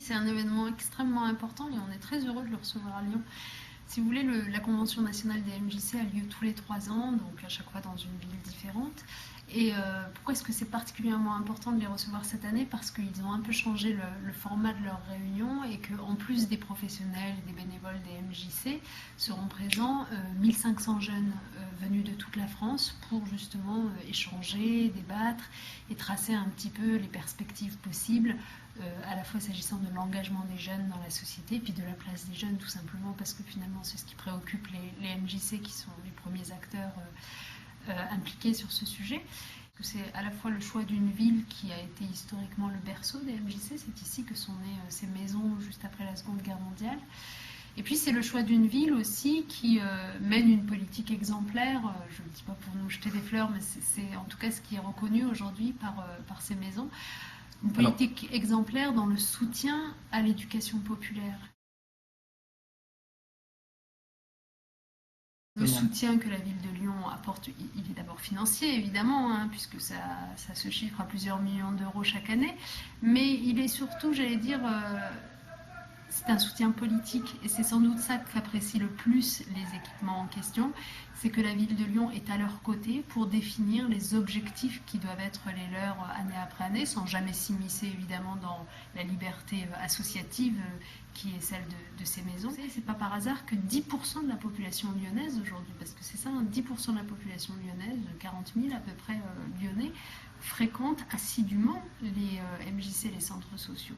C'est un événement extrêmement important et on est très heureux de le recevoir à Lyon. Si vous voulez, la Convention nationale des MJC a lieu tous les 3 ans, donc à chaque fois dans une ville différente. Et pourquoi est-ce que c'est particulièrement important de les recevoir cette année? Parce qu'ils ont un peu changé le format de leur réunion et qu'en plus des professionnels et des bénévoles des MJC seront présents 1500 jeunes venus de toute la France pour justement échanger, débattre et tracer un petit peu les perspectives possibles, à la fois s'agissant de l'engagement des jeunes dans la société, puis de la place des jeunes tout simplement, parce que finalement c'est ce qui préoccupe les MJC qui sont les premiers acteurs impliqués sur ce sujet. C'est à la fois le choix d'une ville qui a été historiquement le berceau des MJC, c'est ici que sont nées ces maisons juste après la Seconde Guerre mondiale. Et puis c'est le choix d'une ville aussi qui mène une politique exemplaire, je ne dis pas pour nous jeter des fleurs, mais c'est en tout cas ce qui est reconnu aujourd'hui par ces maisons, une politique exemplaire dans le soutien à l'éducation populaire. Le soutien que la ville de Lyon apporte, il est d'abord financier évidemment, puisque ça se chiffre à plusieurs millions d'euros chaque année, mais il est surtout, j'allais dire, c'est un soutien politique et c'est sans doute ça qu'apprécient le plus les équipements en question, c'est que la ville de Lyon est à leur côté pour définir les objectifs qui doivent être les leurs année après année, sans jamais s'immiscer évidemment dans la liberté associative qui est celle de ces maisons. C'est pas par hasard que 10% de la population lyonnaise aujourd'hui, parce que c'est ça, 10% de la population lyonnaise, 40 000 à peu près lyonnais, fréquentent assidûment les MJC, les centres sociaux.